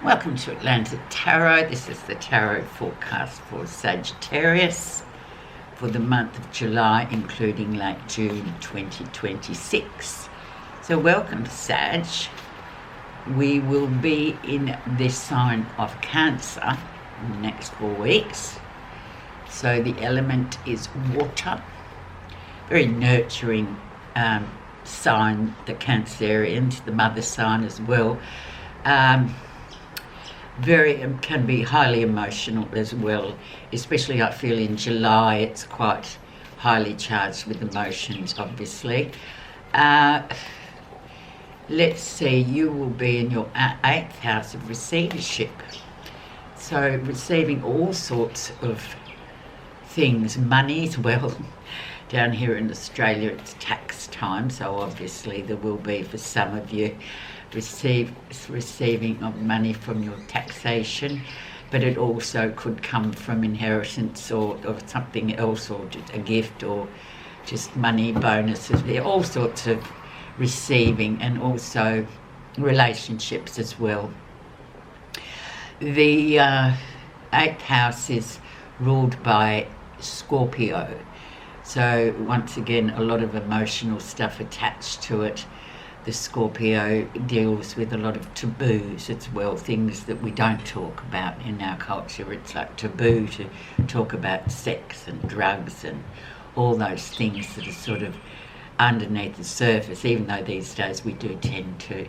Welcome to Atlantic Tarot. This is the tarot forecast for Sagittarius for the month of July, including late June 2026. So welcome, Sag. We will be in this sign of Cancer in the next 4 weeks. So the element is water. Very nurturing sign, the Cancerians, the mother sign as well. Can be highly emotional as well, especially I feel in July it's quite highly charged with emotions, obviously. Let's see, you will be in your 8th house of receivership, so receiving all sorts of things, money as well. Down here in Australia it's tax time, so obviously there will be, for some of you, receiving of money from your taxation, but it also could come from inheritance or something else, or just a gift, or just money bonuses. There are all sorts of receiving, and also relationships as well. The 8th house is ruled by Scorpio, so once again a lot of emotional stuff attached to it. The Scorpio deals with a lot of taboos as well, things that we don't talk about in our culture. It's like taboo to talk about sex and drugs and all those things that are sort of underneath the surface, even though these days we do tend to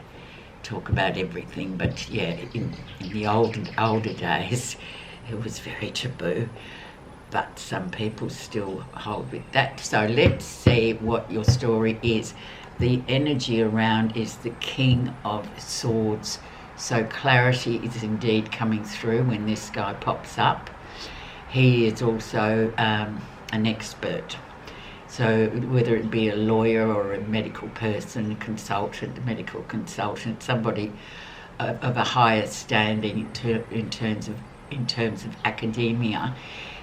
talk about everything. But yeah, in the older days it was very taboo, but some people still hold with that. So let's see what your story is. The energy around is the King of Swords, so clarity is indeed coming through when this guy pops up. He is also an expert, so whether it be a lawyer or a medical person, a medical consultant, somebody of a higher standing in terms of academia,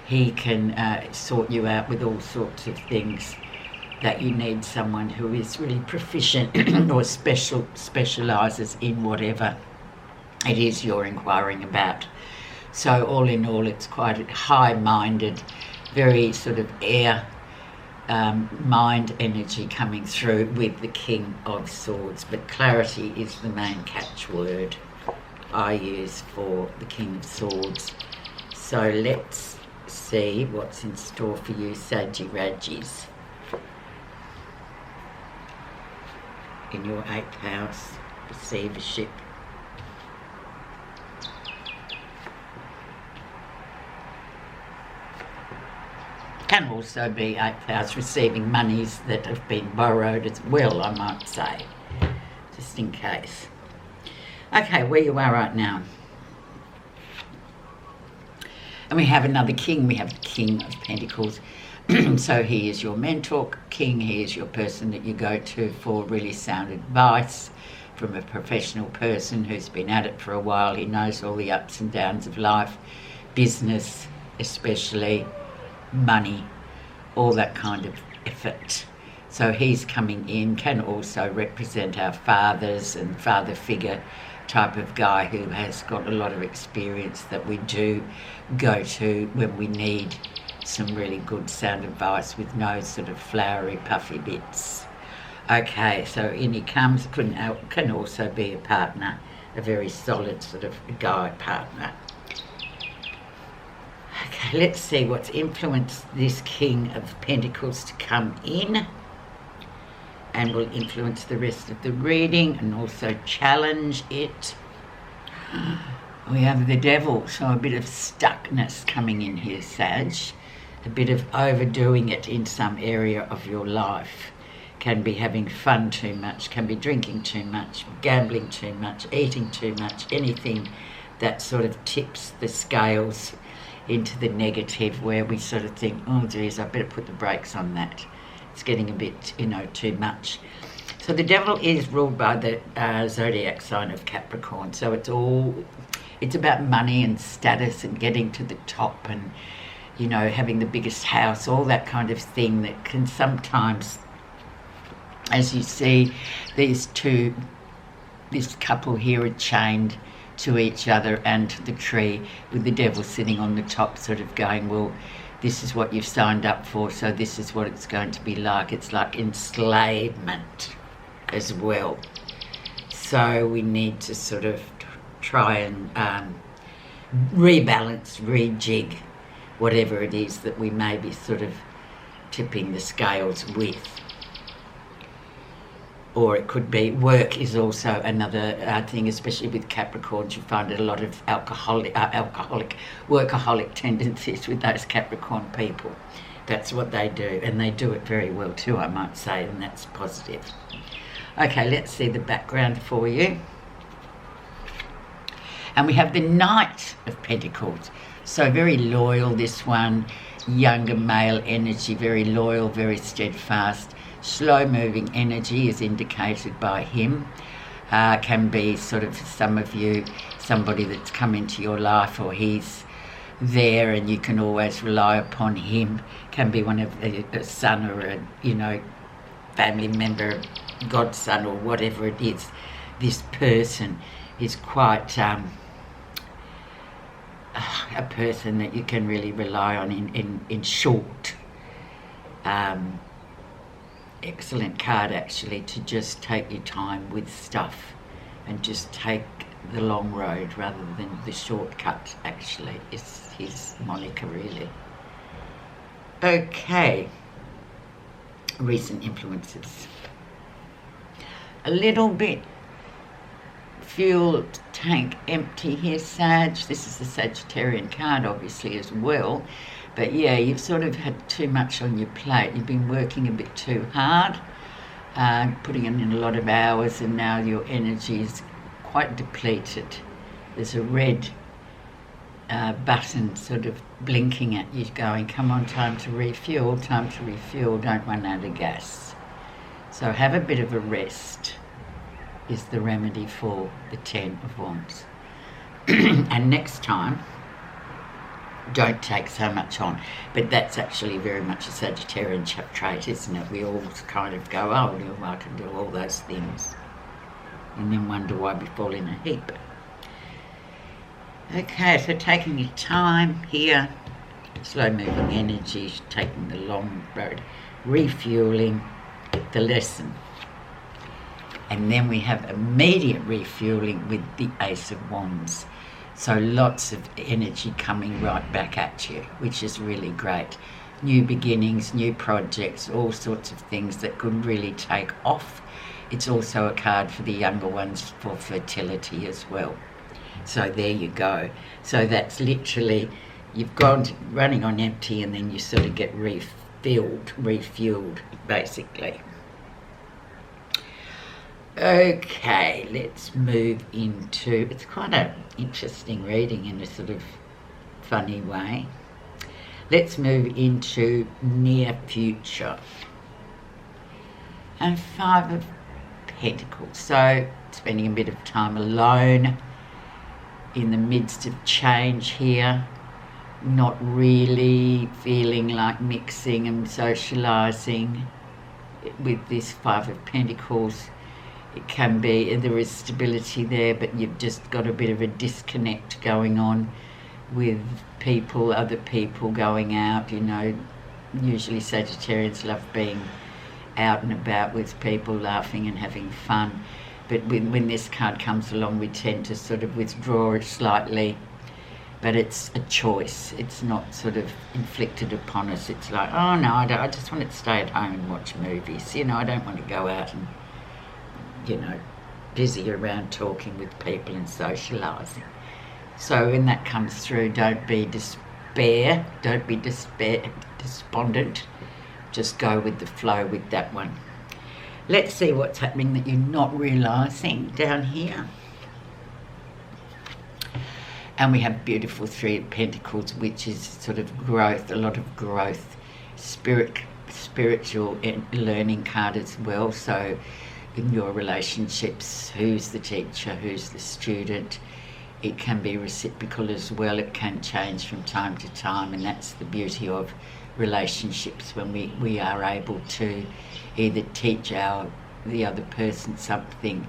he can sort you out with all sorts of things that you need someone who is really proficient or specialises in whatever it is you're inquiring about. So all in all, it's quite a high-minded, very sort of air mind energy coming through with the King of Swords, but clarity is the main catchword I use for the King of Swords. So let's see what's in store for you, Sagittarius. In your 8th house, receivership. Can also be 8th house receiving monies that have been borrowed as well, I might say, just in case. Okay, where you are right now. And we have another king. We have the King of Pentacles. So he is your mentor king. He is your person that you go to for really sound advice from a professional person who's been at it for a while. He knows all the ups and downs of life, business especially, money, all that kind of effort. So he's coming in, can also represent our fathers and father figure type of guy who has got a lot of experience that we do go to when we need some really good sound advice with no sort of flowery puffy bits. Okay, so in he comes. Can also be a partner, a very solid sort of guy partner. Okay, let's see what's influenced this King of Pentacles to come in, and will influence the rest of the reading and also challenge it. We have the Devil, so a bit of stuckness coming in here, Sag. A bit of overdoing it in some area of your life. Can be having fun too much, can be drinking too much, gambling too much, eating too much, anything that sort of tips the scales into the negative, where we sort of think, oh geez, I better put the brakes on that. It's getting a bit, too much. So the Devil is ruled by the zodiac sign of Capricorn, so it's about money and status and getting to the top and having the biggest house, all that kind of thing that can sometimes, as you see, this couple here are chained to each other and to the tree, with the devil sitting on the top sort of going, well, this is what you've signed up for, so this is what it's going to be like. It's like enslavement as well. So we need to sort of try and rebalance, rejig whatever it is that we may be sort of tipping the scales with. Or it could be work is also another thing, especially with Capricorns. You find a lot of workaholic tendencies with those Capricorn people. That's what they do, and they do it very well too, I might say, and that's positive. Okay, let's see the background for you. And we have the Knight of Pentacles. So very loyal, this one, younger male energy, very loyal, very steadfast. Slow-moving energy is indicated by him. Can be sort of, for some of you, somebody that's come into your life, or he's there and you can always rely upon him. Can be one of a son or a, you know, family member, godson or whatever it is. This person is quite a person that you can really rely on in short. Excellent card, actually, to just take your time with stuff and just take the long road rather than the shortcut, actually, is his moniker, really. Okay. Recent influences. A little bit fuel tank empty here, Sag. This is the Sagittarian card, obviously, as well. But yeah, you've sort of had too much on your plate. You've been working a bit too hard, putting in a lot of hours, and now your energy is quite depleted. There's a red button sort of blinking at you going, come on, time to refuel, don't run out of gas. So have a bit of a rest is the remedy for the 10 of Wands. And next time, don't take so much on. But that's actually very much a Sagittarian trait, isn't it? We all kind of go, oh, well, I can do all those things, and then wonder why we fall in a heap. Okay, so taking your time here, slow-moving energy, taking the long road, refueling, the lesson. And then we have immediate refueling with the Ace of Wands. So lots of energy coming right back at you, which is really great. New beginnings, new projects, all sorts of things that could really take off. It's also a card for the younger ones for fertility as well. So there you go. So that's literally, you've gone running on empty and then you sort of get refueled, basically. Okay, let's move into, it's quite an interesting reading in a sort of funny way. Let's move into near future. And 5 of Pentacles. So spending a bit of time alone in the midst of change here. Not really feeling like mixing and socialising with this 5 of Pentacles. It can be, there is stability there, but you've just got a bit of a disconnect going on with people, other people going out, you know. Usually Sagittarians love being out and about with people, laughing and having fun. But when this card comes along, we tend to sort of withdraw it slightly. But it's a choice. It's not sort of inflicted upon us. It's like, oh no, I just want to stay at home and watch movies. You know, I don't want to go out and, you know, busy around talking with people and socialising. So when that comes through, don't be despondent. Just go with the flow with that one. Let's see what's happening that you're not realising down here. And we have beautiful 3 of Pentacles, which is sort of growth, a lot of growth, spiritual learning card as well. So in your relationships, who's the teacher, who's the student? It can be reciprocal as well. It can change from time to time, and that's the beauty of relationships, when we are able to either teach the other person something,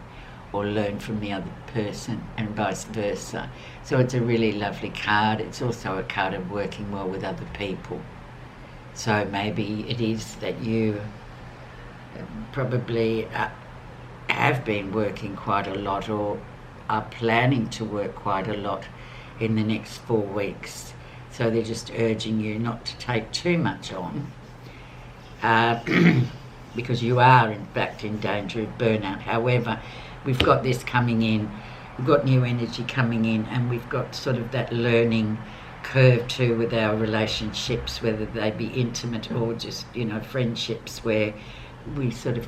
or learn from the other person, and vice versa. So it's a really lovely card. It's also a card of working well with other people. So maybe it is that you probably have been working quite a lot, or are planning to work quite a lot in the next 4 weeks. So they're just urging you not to take too much on, because you are in fact in danger of burnout. However, we've got this coming in, we've got new energy coming in, and we've got sort of that learning curve too with our relationships, whether they be intimate or just, friendships, where we sort of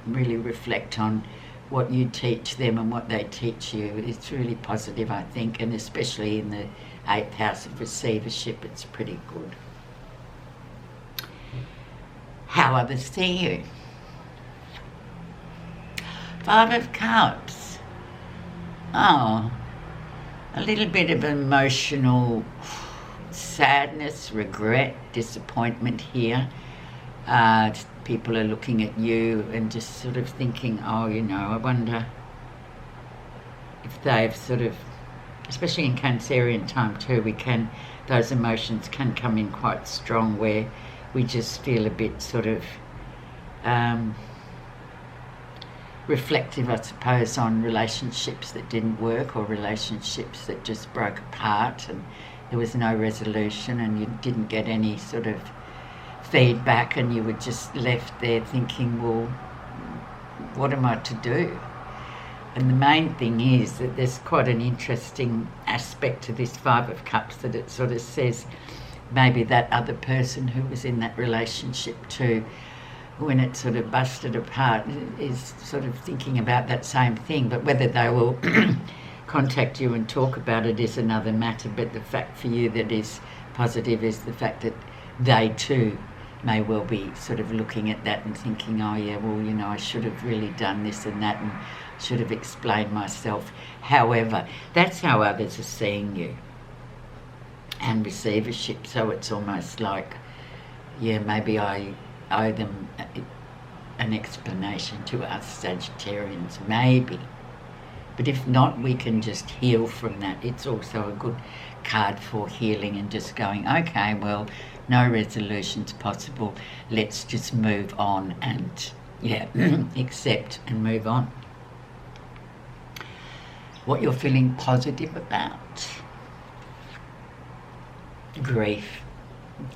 really reflect on what you teach them and what they teach you. It's really positive, I think, and especially in the 8th house of receivership, it's pretty good. How others see you. 5 of Cups. Oh, a little bit of emotional sadness, regret, disappointment here. People are looking at you and just sort of thinking, oh, I wonder if they've sort of, especially in Cancerian time too, those emotions can come in quite strong, where we just feel a bit sort of reflective, I suppose, on relationships that didn't work, or relationships that just broke apart and there was no resolution, and you didn't get any sort of feedback, and you were just left there thinking, well, what am I to do? And the main thing is that there's quite an interesting aspect to this 5 of Cups, that it sort of says maybe that other person who was in that relationship too, when it sort of busted apart, is sort of thinking about that same thing. But whether they will contact you and talk about it is another matter. But the fact for you that is positive is the fact that they too may well be sort of looking at that and thinking, oh yeah, well, I should have really done this and that, and should have explained myself. However, that's how others are seeing you. And receivership, so it's almost like, yeah, maybe I owe them an explanation to us Sagittarians, maybe. But if not, we can just heal from that. It's also a good card for healing and just going, okay, well, no resolution's possible. Let's just move on and, accept and move on. What you're feeling positive about. Grief.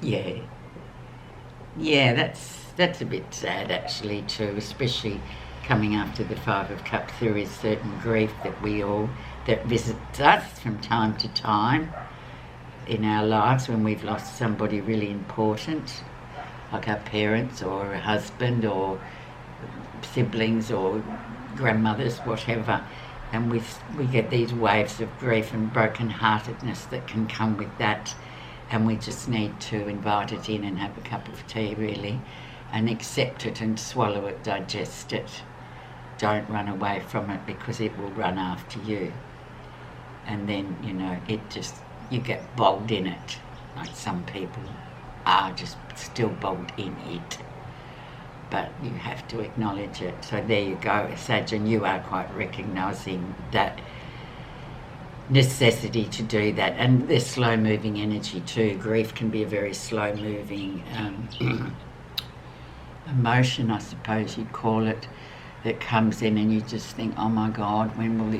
Yeah, that's a bit sad actually too, especially coming after the 5 of Cups. There is certain grief that visits us from time to time in our lives when we've lost somebody really important, like our parents or a husband or siblings or grandmothers, whatever. And we get these waves of grief and brokenheartedness that can come with that. And we just need to invite it in and have a cup of tea, really, and accept it and swallow it, digest it. Don't run away from it, because it will run after you. And then, you get bogged in it, like some people are just still bogged in it. But you have to acknowledge it. So there you go, Sag, and you are quite recognising that necessity to do that. And there's slow moving energy too. Grief can be a very slow moving emotion, I suppose you'd call it, that comes in, and you just think, oh my God, when will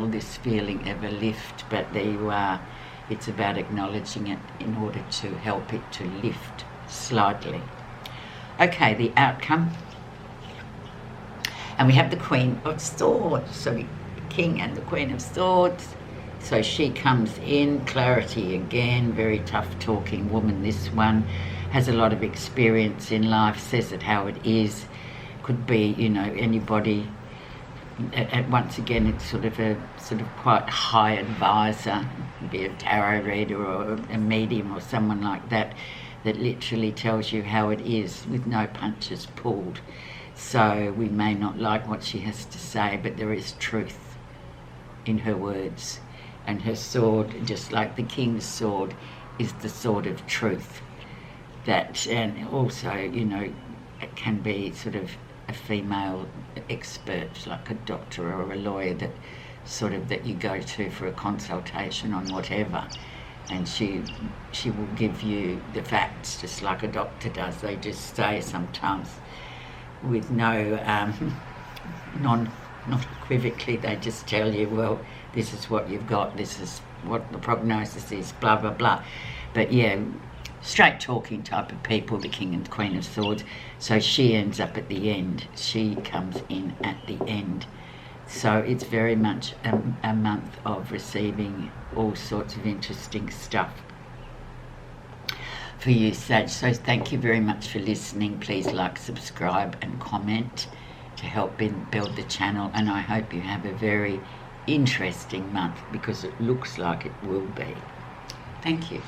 this feeling ever lift? But there you are. It's about acknowledging it in order to help it to lift slightly. Okay, the outcome. And we have the Queen of Swords. So the King and the Queen of Swords. So she comes in, clarity again, very tough talking woman. This one has a lot of experience in life, says it how it is. Could be, anybody. Once again, it's sort of quite high advisor, be a tarot reader or a medium or someone like that, that literally tells you how it is with no punches pulled. So we may not like what she has to say, but there is truth in her words. And her sword, just like the King's sword, is the sword of truth. That, and also, it can be sort of a female expert, like a doctor or a lawyer that you go to for a consultation on whatever, and she will give you the facts just like a doctor does. They just say sometimes with no not equivocally, they just tell you, well, this is what you've got, this is what the prognosis is, blah blah blah. But yeah, straight talking type of people, the King and Queen of Swords. So she ends up at the end. She comes in at the end. So it's very much a month of receiving all sorts of interesting stuff for you, Sag. So thank you very much for listening. Please like, subscribe and comment to help build the channel, and I hope you have a very interesting month, because it looks like it will be. Thank you.